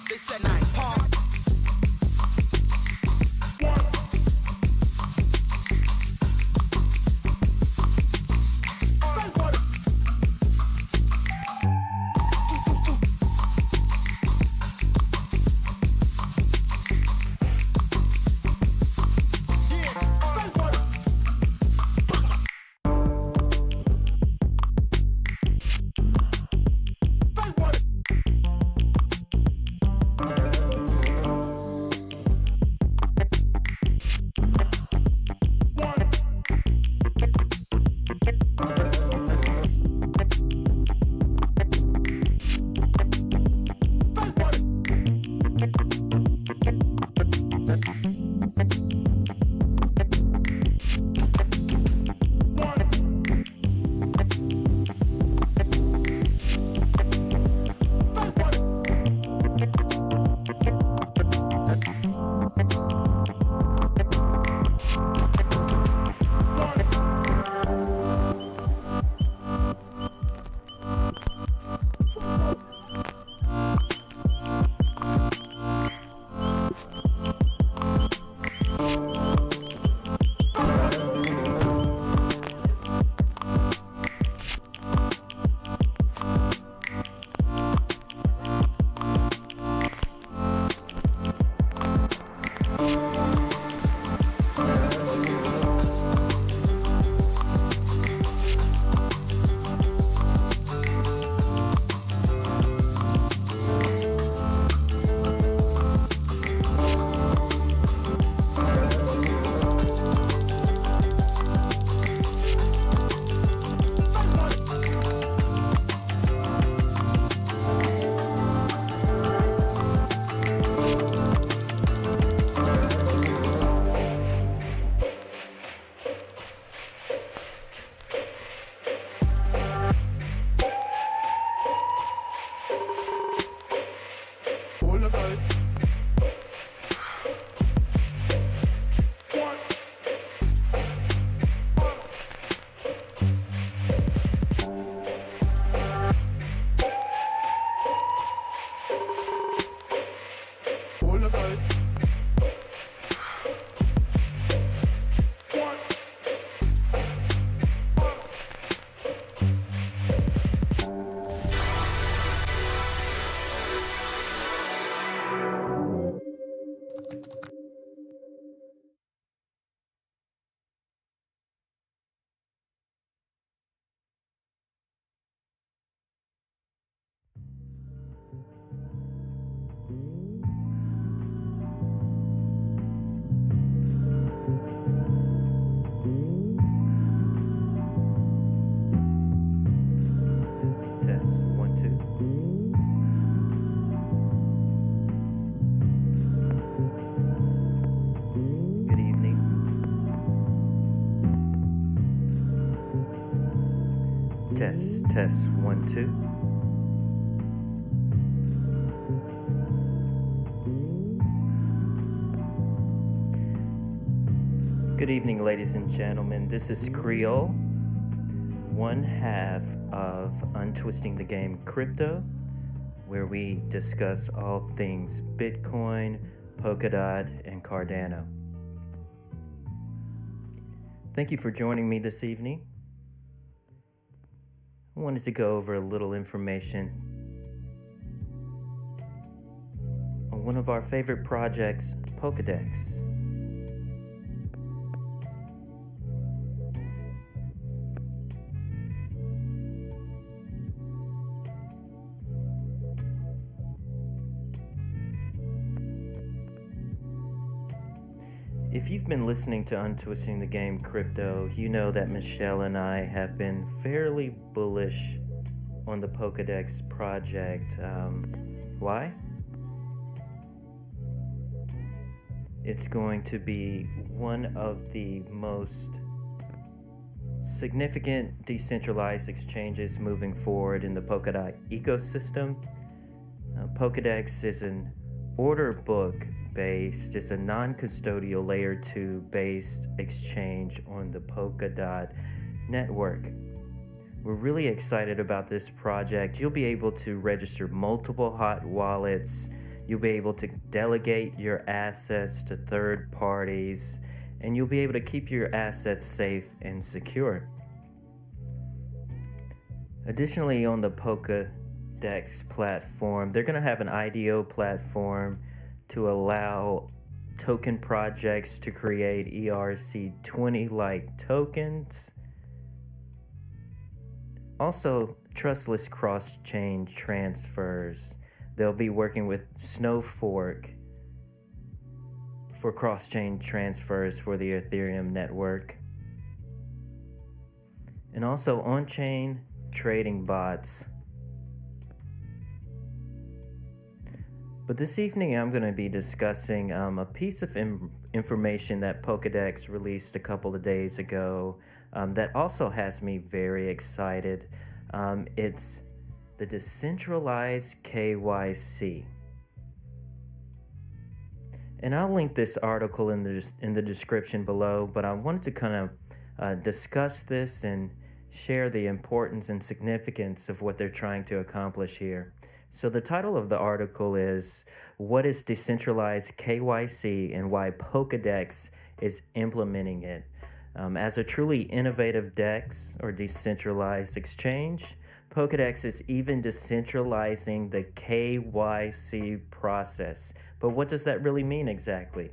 They said nine palm. Test 1 2. Good evening, ladies and gentlemen. This is Creole, one half of Untwisting the Game Crypto, where we discuss all things Bitcoin, Polkadot, and Cardano. Thank you for joining me this evening. I wanted to go over a little information on one of our favorite projects, Polkadex. If you've been listening to Untwisting the Game Crypto, you know that Michelle and I have been fairly bullish on the Polkadex project. Why? It's going to be one of the most significant decentralized exchanges moving forward in the Polkadot ecosystem. Polkadex is an order book based, it's a non-custodial layer 2 based exchange on the Polkadot network. We're really excited about this project. You'll be able to register multiple hot wallets. You'll be able to delegate your assets to third parties, and you'll be able to keep your assets safe and secure. Additionally, on the Polkadex platform, they're going to have an IDO platform to allow token projects to create ERC20-like tokens. Also, trustless cross-chain transfers. They'll be working with Snowfork for cross-chain transfers for the Ethereum network. And also on-chain trading bots. But this evening I'm going to be discussing a piece of information that Polkadex released a couple of days ago that also has me very excited. It's the Decentralized KYC. And I'll link this article in the description below, but I wanted to kind of discuss this and share the importance and significance of what they're trying to accomplish here. So the title of the article is, What is Decentralized KYC and Why Polkadex is Implementing It? As a truly innovative DEX or decentralized exchange, Polkadex is even decentralizing the KYC process. But what does that really mean exactly?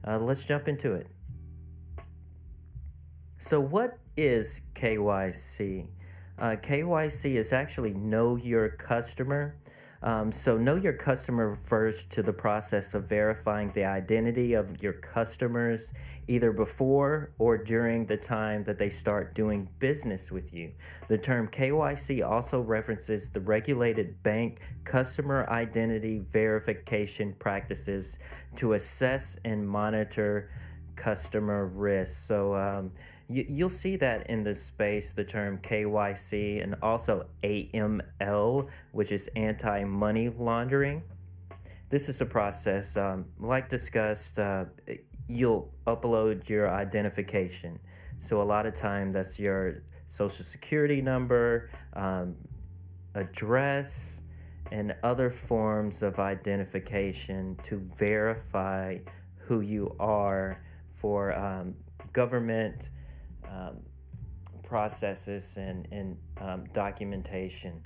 Let's jump into it. So what is KYC? KYC is actually Know Your Customer. So Know Your Customer refers to the process of verifying the identity of your customers either before or during the time that they start doing business with you. The term KYC also references the regulated bank customer identity verification practices to assess and monitor customer risk. So you'll see that in this space, the term KYC, and also AML, which is anti-money laundering. This is a process, like discussed, you'll upload your identification. So a lot of time that's your social security number, address, and other forms of identification to verify who you are for government processes and documentation.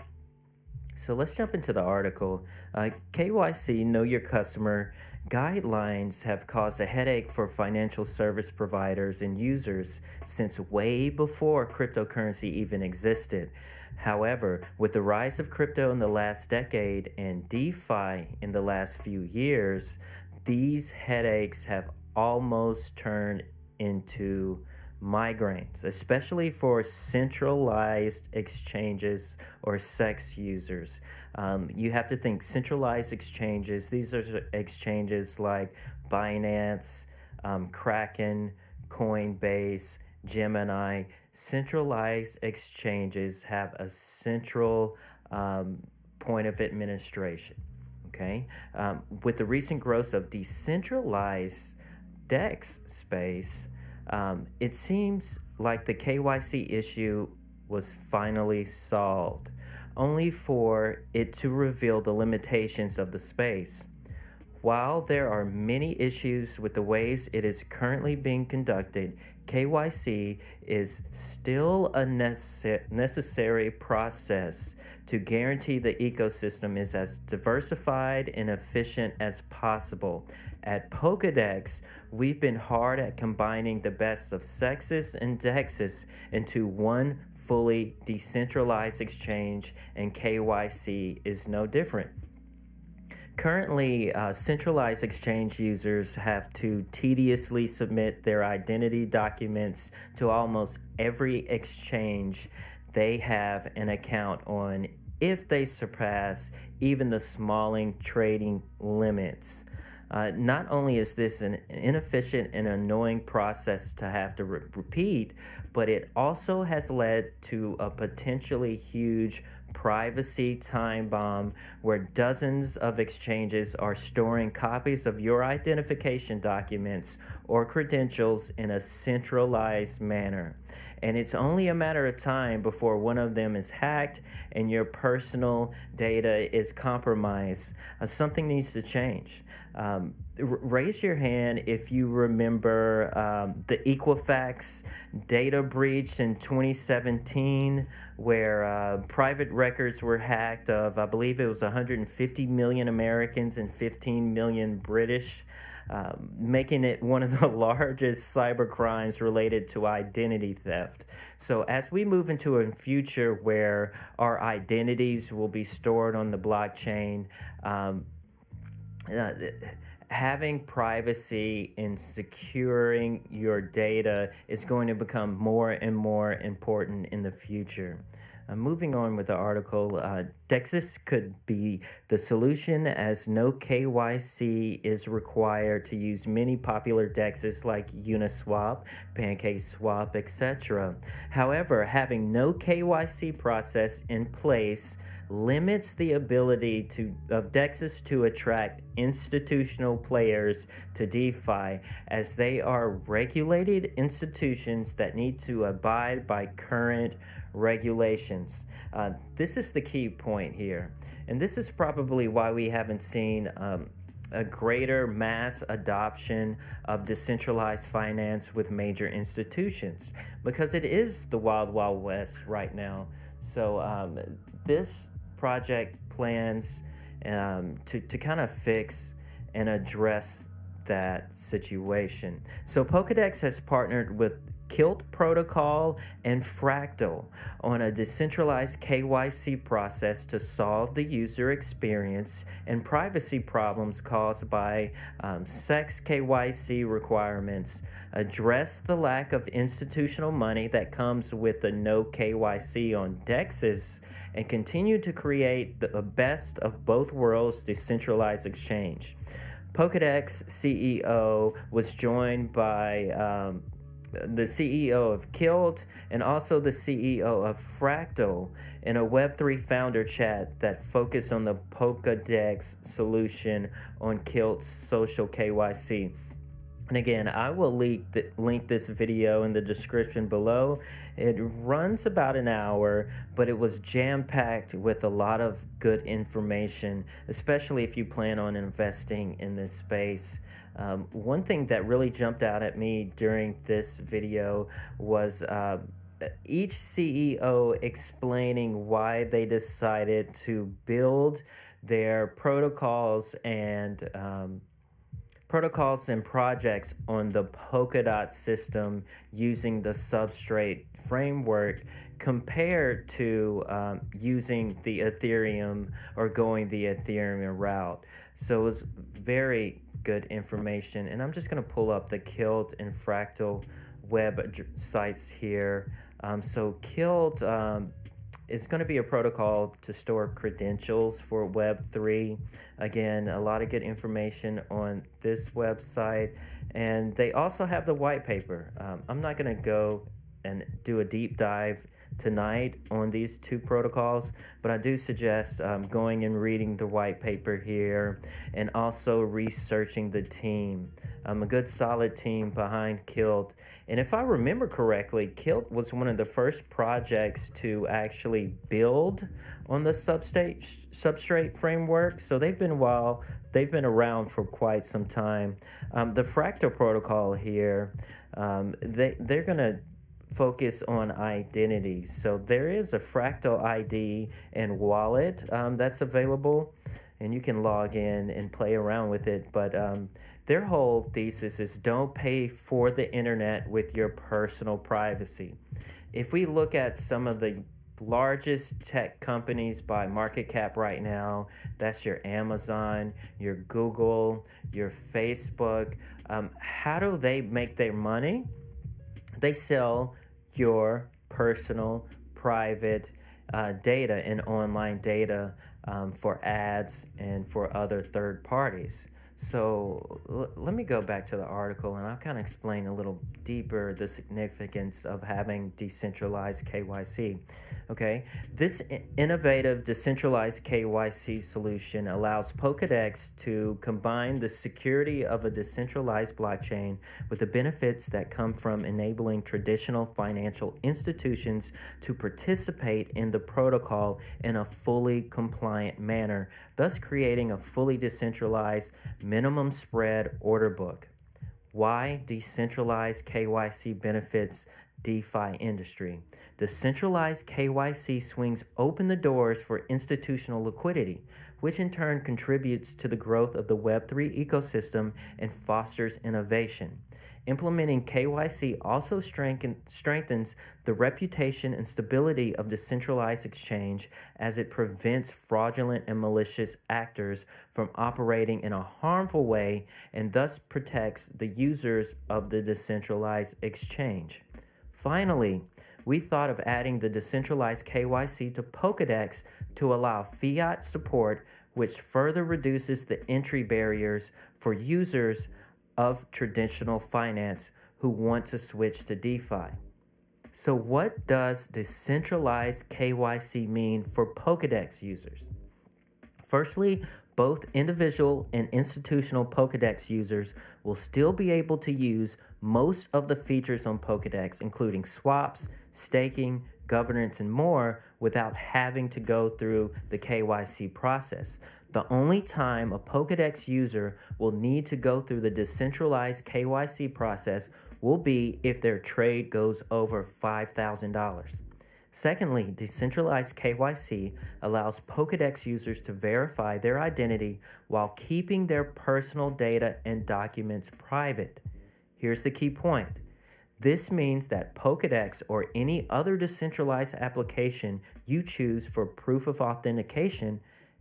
So let's jump into the article. KYC, Know Your Customer, guidelines have caused a headache for financial service providers and users since way before cryptocurrency even existed. However, with the rise of crypto in the last decade and DeFi in the last few years, these headaches have almost turned into migraines, especially for centralized exchanges or SEX users. You have to think centralized exchanges. These are exchanges like Binance, Kraken, Coinbase, Gemini. Centralized exchanges have a central point of administration. Okay, with the recent growth of decentralized DEX space, it seems like the KYC issue was finally solved, only for it to reveal the limitations of the space. While there are many issues with the ways it is currently being conducted, KYC is still a necessary process to guarantee the ecosystem is as diversified and efficient as possible. At Polkadex, we've been hard at combining the best of SEXes and DEXes into one fully decentralized exchange, and KYC is no different. Currently, centralized exchange users have to tediously submit their identity documents to almost every exchange they have an account on if they surpass even the smalling trading limits. Not only is this an inefficient and annoying process to have to repeat, but it also has led to a potentially huge privacy time bomb where dozens of exchanges are storing copies of your identification documents or credentials in a centralized manner. And it's only a matter of time before one of them is hacked and your personal data is compromised. Something needs to change. Raise your hand if you remember the Equifax data breach in 2017 where private records were hacked of, I believe it was 150 million Americans and 15 million British, making it one of the largest cyber crimes related to identity theft. So as we move into a future where our identities will be stored on the blockchain, having privacy and securing your data is going to become more and more important in the future. Moving on with the article, DEXs could be the solution as no KYC is required to use many popular DEXs like Uniswap, PancakeSwap, etc. However, having no KYC process in place limits the ability of DEXs to attract institutional players to DeFi, as they are regulated institutions that need to abide by current regulations. This is the key point here, and this is probably why we haven't seen a greater mass adoption of decentralized finance with major institutions, because it is the wild west right now. So this project plans to kind of fix and address that situation. So Polkadex has partnered with KILT Protocol and Fractal on a decentralized KYC process to solve the user experience and privacy problems caused by sex KYC requirements, address the lack of institutional money that comes with the no KYC on DEXs, and continue to create the best of both worlds decentralized exchange. Polkadex CEO was joined by the CEO of KILT and also the CEO of Fractal in a Web3 founder chat that focused on the Polkadex solution on KILT's SocialKYC. And again, I will link this video in the description below. It runs about an hour, but it was jam-packed with a lot of good information, especially if you plan on investing in this space. One thing that really jumped out at me during this video was each CEO explaining why they decided to build their protocols and projects on the Polkadot system using the substrate framework compared to using the Ethereum or going the Ethereum route. So it was very good information, and I'm just going to pull up the KILT and Fractal web sites here. So KILT is going to be a protocol to store credentials for Web3. Again, a lot of good information on this website, and they also have the white paper. I'm not going to go and do a deep dive tonight on these two protocols, but I do suggest going and reading the white paper here and also researching the team. A good solid team behind KILT. And if I remember correctly, KILT was one of the first projects to actually build on the substrate framework. So they've been around for quite some time. The Fractal Protocol here, they're gonna focus on identity. So there is a Fractal ID and wallet that's available, and you can log in and play around with it. But their whole thesis is don't pay for the internet with your personal privacy. If we look at some of the largest tech companies by market cap right now, that's your Amazon, your Google, your Facebook. How do they make their money? They sell your personal private data and online data for ads and for other third parties. So let me go back to the article and I'll kind of explain a little deeper the significance of having decentralized KYC. Okay, this innovative decentralized KYC solution allows Polkadex to combine the security of a decentralized blockchain with the benefits that come from enabling traditional financial institutions to participate in the protocol in a fully compliant manner, thus creating a fully decentralized minimum spread order book. Why decentralized KYC benefits DeFi industry? Decentralized KYC swings open the doors for institutional liquidity, which in turn contributes to the growth of the Web3 ecosystem and fosters innovation. Implementing KYC also strengthens the reputation and stability of decentralized exchange as it prevents fraudulent and malicious actors from operating in a harmful way and thus protects the users of the decentralized exchange. Finally, we thought of adding the decentralized KYC to Polkadex to allow fiat support, which further reduces the entry barriers for users of traditional finance who want to switch to DeFi. So what does decentralized KYC mean for Polkadex users? Firstly, both individual and institutional Polkadex users will still be able to use most of the features on Polkadex, including swaps, staking, governance, and more, without having to go through the KYC process. The only time a Polkadex user will need to go through the decentralized KYC process will be if their trade goes over $5,000. Secondly, decentralized KYC allows Polkadex users to verify their identity while keeping their personal data and documents private. Here's the key point. This means that Polkadex or any other decentralized application you choose for proof of authentication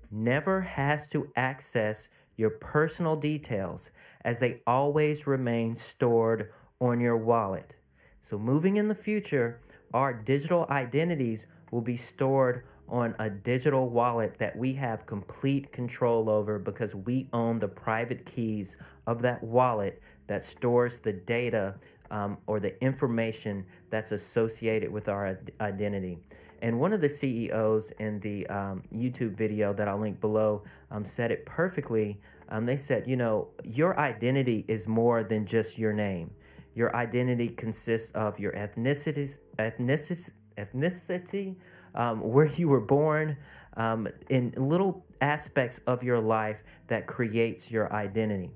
never has to access your personal details, as they always remain stored on your wallet. So moving in the future, our digital identities will be stored on a digital wallet that we have complete control over because we own the private keys of that wallet that stores the data or the information that's associated with our identity. And one of the CEOs in the YouTube video that I'll link below said it perfectly. They said, your identity is more than just your name. Your identity consists of your ethnicity, where you were born, in little aspects of your life that creates your identity.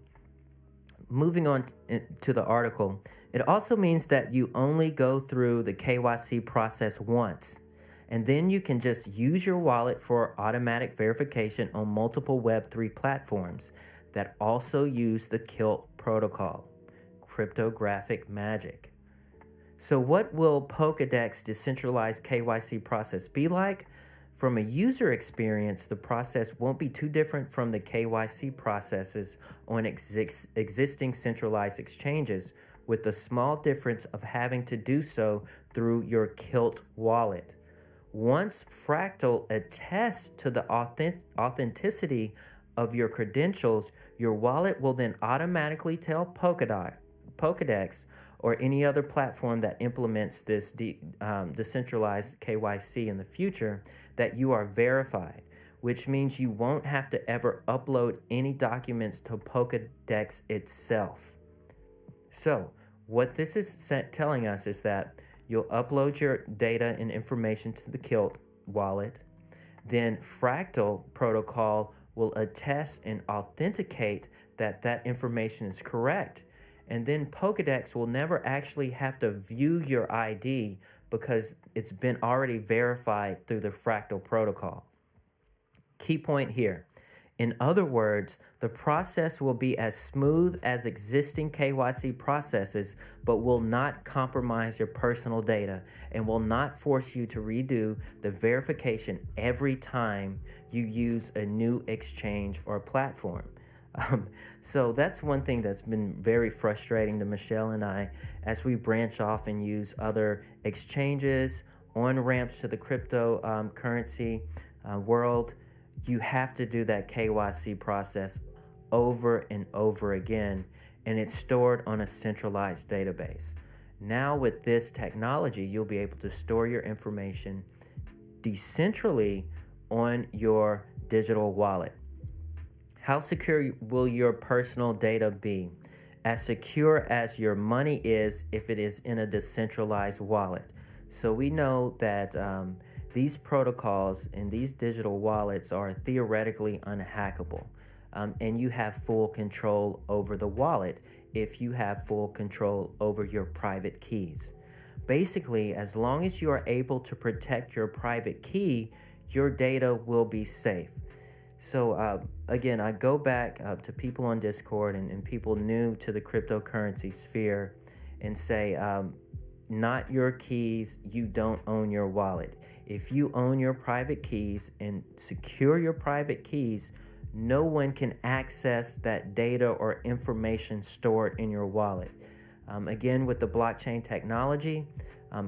Moving on to the article, it also means that you only go through the KYC process once, and then you can just use your wallet for automatic verification on multiple Web3 platforms that also use the KILT Protocol, cryptographic magic. So what will Polkadex decentralized KYC process be like? From a user experience, the process won't be too different from the KYC processes on existing centralized exchanges, with the small difference of having to do so through your KILT wallet. Once Fractal attests to the authenticity of your credentials, your wallet will then automatically tell Polkadex or any other platform that implements this decentralized KYC in the future that you are verified, which means you won't have to ever upload any documents to Polkadex itself. So what this is telling us is that you'll upload your data and information to the KILT wallet, then Fractal Protocol will attest and authenticate that that information is correct. And then Polkadex will never actually have to view your ID because it's been already verified through the Fractal Protocol. Key point here. In other words, the process will be as smooth as existing KYC processes, but will not compromise your personal data and will not force you to redo the verification every time you use a new exchange or platform. So that's one thing that's been very frustrating to Michelle and I as we branch off and use other exchanges, on-ramps to the cryptocurrency world. You have to do that KYC process over and over again, and it's stored on a centralized database. Now with this technology, you'll be able to store your information decentrally on your digital wallet. How secure will your personal data be? As secure as your money is if it is in a decentralized wallet. So we know that these protocols and these digital wallets are theoretically unhackable, and you have full control over the wallet if you have full control over your private keys. Basically, as long as you are able to protect your private key, your data will be safe. So again, I go back to people on Discord and people new to the cryptocurrency sphere and say, not your keys, you don't own your wallet. If you own your private keys and secure your private keys, no one can access that data or information stored in your wallet. Again, with the blockchain technology,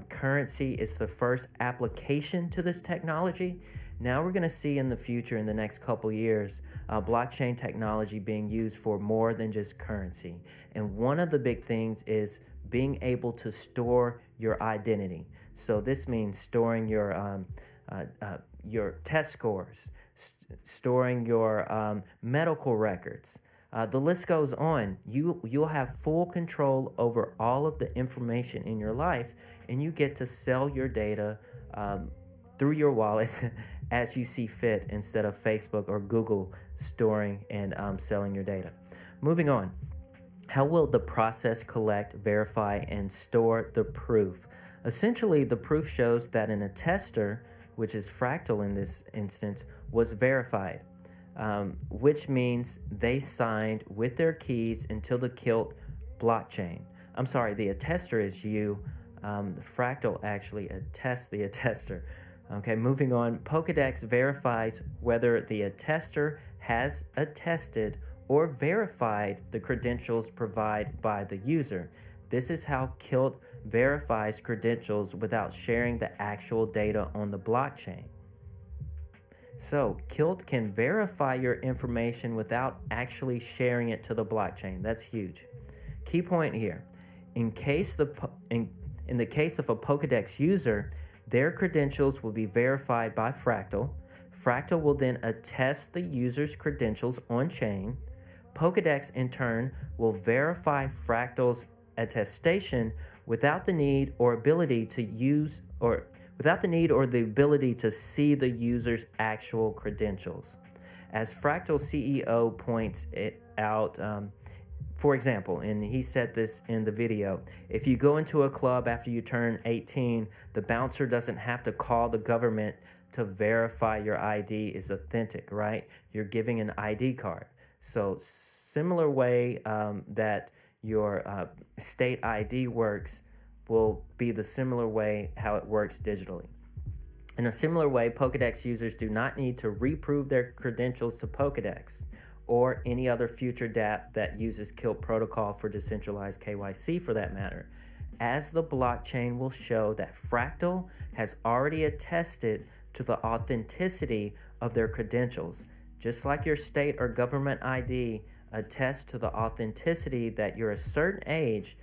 currency is the first application to this technology. Now we're going to see in the future, in the next couple years, blockchain technology being used for more than just currency. And one of the big things is being able to store your identity. So this means storing your test scores, storing your medical records. The list goes on. You'll have full control over all of the information in your life, and you get to sell your data through your wallet as you see fit, instead of Facebook or Google storing and selling your data. Moving on. How will the process collect, verify, and store the proof? Essentially, the proof shows that an attester, which is Fractal in this instance, was verified, which means they signed with their keys until the KILT blockchain. I'm sorry, the attester is you. The Fractal actually attests the attester. Okay, moving on. Polkadex verifies whether the attester has attested or verified the credentials provided by the user. This is how KILT verifies credentials without sharing the actual data on the blockchain. So KILT can verify your information without actually sharing it to the blockchain. That's huge. Key point here. In the case of a Polkadex user, their credentials will be verified by Fractal. Fractal will then attest the user's credentials on-chain. Polkadex, in turn, will verify Fractal's attestation without the need or ability to see the user's actual credentials. As Fractal CEO points it out, for example, and he said this in the video, if you go into a club after you turn 18, the bouncer doesn't have to call the government to verify your ID is authentic, right? You're giving an ID card. So similar way that your state ID works will be the similar way how it works digitally. In a similar way, Polkadex users do not need to reprove their credentials to Polkadex or any other future dApp that uses KILT Protocol for Decentralized KYC for that matter, as the blockchain will show that Fractal has already attested to the authenticity of their credentials, just like your state or government ID attests to the authenticity that you're a certain age,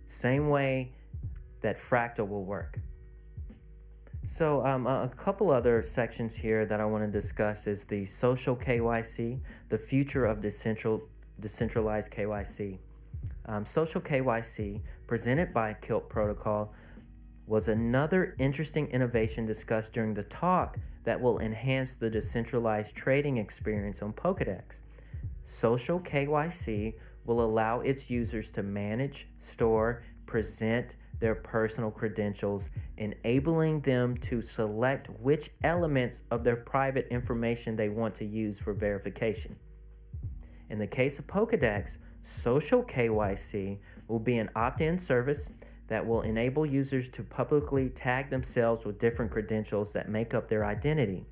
same way that Fractal will work. So a couple other sections here that I want to discuss is the SocialKYC, the future of decentralized KYC. SocialKYC, presented by KILT Protocol, was another interesting innovation discussed during the talk that will enhance the decentralized trading experience on Polkadex. SocialKYC will allow its users to manage, store, present their personal credentials, enabling them to select which elements of their private information they want to use for verification. In the case of Polkadex, SocialKYC will be an opt-in service that will enable users to publicly tag themselves with different credentials that make up their identity,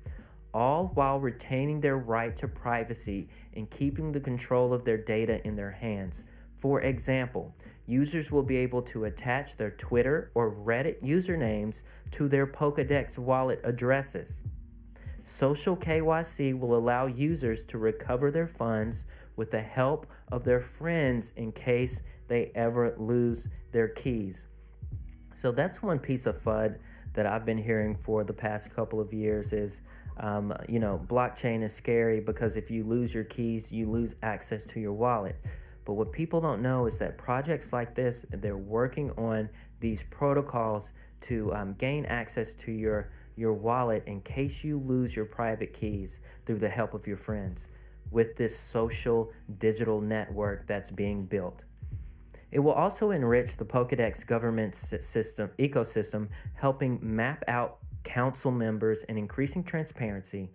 all while retaining their right to privacy and keeping the control of their data in their hands. For example, users will be able to attach their Twitter or Reddit usernames to their Polkadex wallet addresses. Social KYC will allow users to recover their funds with the help of their friends in case they ever lose their keys. So that's one piece of FUD that I've been hearing for the past couple of years is, blockchain is scary because if you lose your keys, you lose access to your wallet. But what people don't know is that projects like this, they're working on these protocols to gain access to your wallet in case you lose your private keys through the help of your friends with this social digital network that's being built. It will also enrich the Polkadex government system ecosystem, helping map out council members and increasing transparency.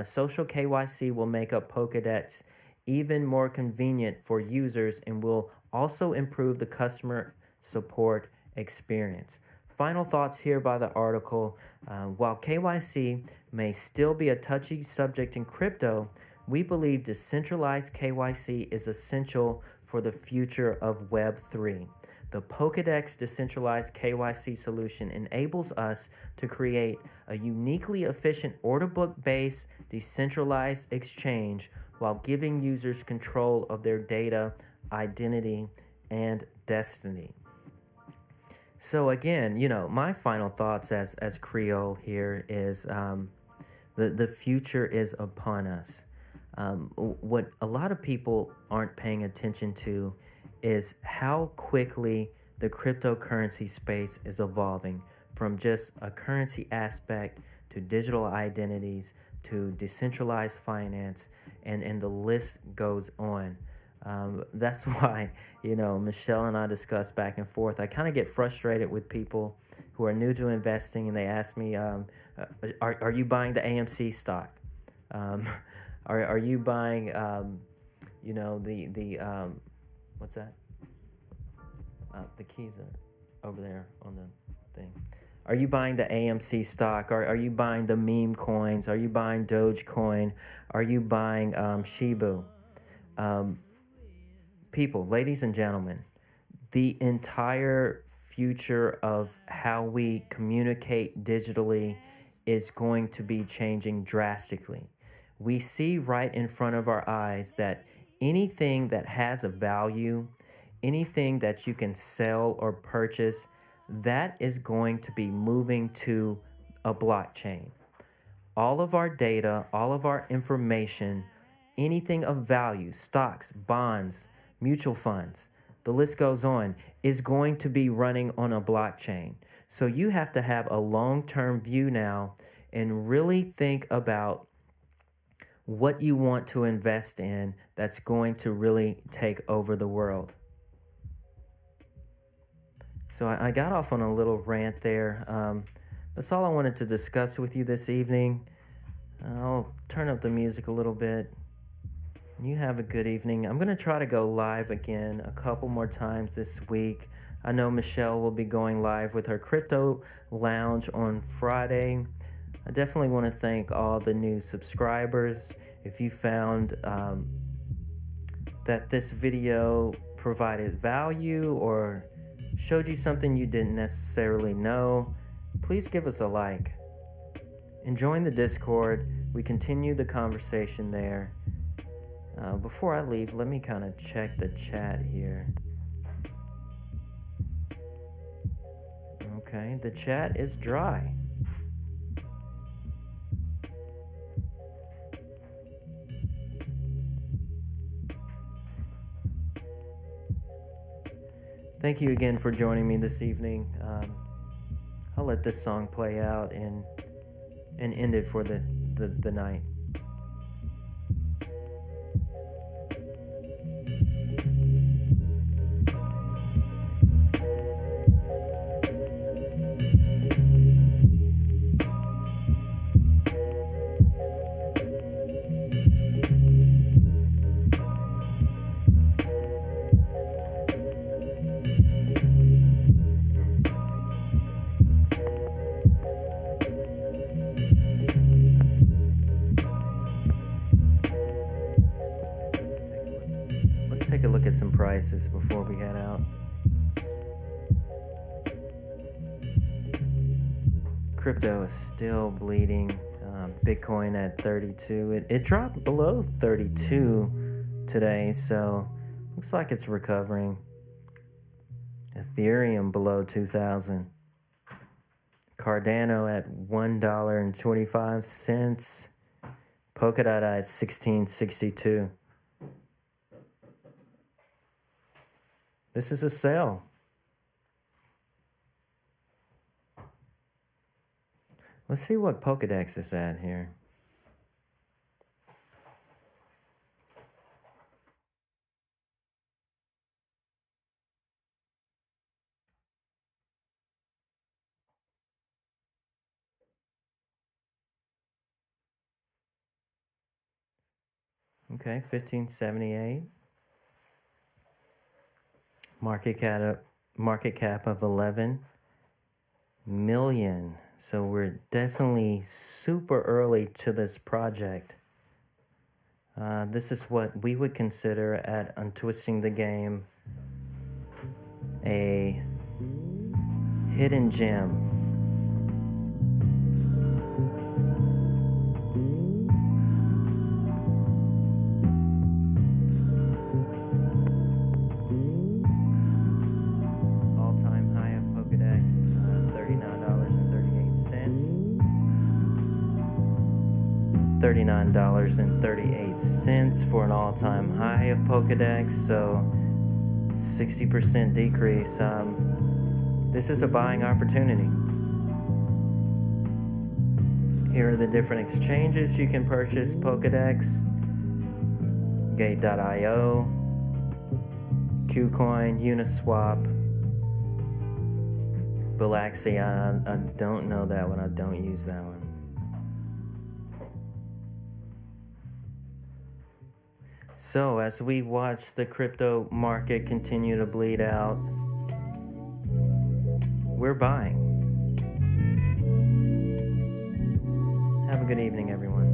Social KYC will make up Polkadex even more convenient for users and will also improve the customer support experience. Final thoughts here by the article. While KYC may still be a touchy subject in crypto, we believe decentralized KYC is essential for the future of Web3. The Polkadex Decentralized KYC solution enables us to create a uniquely efficient order book-based decentralized exchange while giving users control of their data, identity, and destiny. So again, my final thoughts as Creole here is the future is upon us. What a lot of people aren't paying attention to is how quickly the cryptocurrency space is evolving from just a currency aspect to digital identities to decentralized finance, and the list goes on. That's why, Michelle and I discuss back and forth. I kind of get frustrated with people who are new to investing and they ask me, are you buying the AMC stock? Are you buying, what's that? The keys are over there on the thing. Are you buying the AMC stock? Are you buying the meme coins? Are you buying Dogecoin? Are you buying Shibu? People, ladies and gentlemen, the entire future of how we communicate digitally is going to be changing drastically. We see right in front of our eyes that anything that has a value, anything that you can sell or purchase, that is going to be moving to a blockchain. All of our data, all of our information, anything of value, stocks, bonds, mutual funds, the list goes on, is going to be running on a blockchain. So you have to have a long-term view now and really think about what you want to invest in that's going to really take over the world. So I got off on a little rant there. That's all I wanted to discuss with you this evening. I'll turn up the music a little bit. You have a good evening. I'm going to try to go live again a couple more times this week. I know Michelle will be going live with her crypto lounge on Friday. I definitely want to thank all the new subscribers. If you found that this video provided value or showed you something you didn't necessarily know, please give us a like and join the Discord. We continue the conversation there. Before I leave, let me kind of check the chat here. Okay, the chat is dry. Thank you again for joining me this evening. I'll let this song play out and end it for the night. Take a look at some prices before we head out. Crypto is still bleeding. Bitcoin at 32. It dropped below 32 today, so looks like it's recovering. Ethereum below 2,000. Cardano at $1.25. Polkadot at 16.62. This is a sale. Let's see what Polkadex is at here. Okay, 1578. Market cap of 11 million. So we're definitely super early to this project. This is what we would consider at Untwisting the Game a hidden gem. All-time high of Polkadex, $39.38. $39.38 for an all-time high of Polkadex, so 60% decrease. This is a buying opportunity. Here are the different exchanges you can purchase Polkadex: Gate.io, KuCoin, Uniswap, Bilaxi. I don't know that one. I don't use that one. So as we watch the crypto market continue to bleed out, we're buying. Have a good evening, everyone.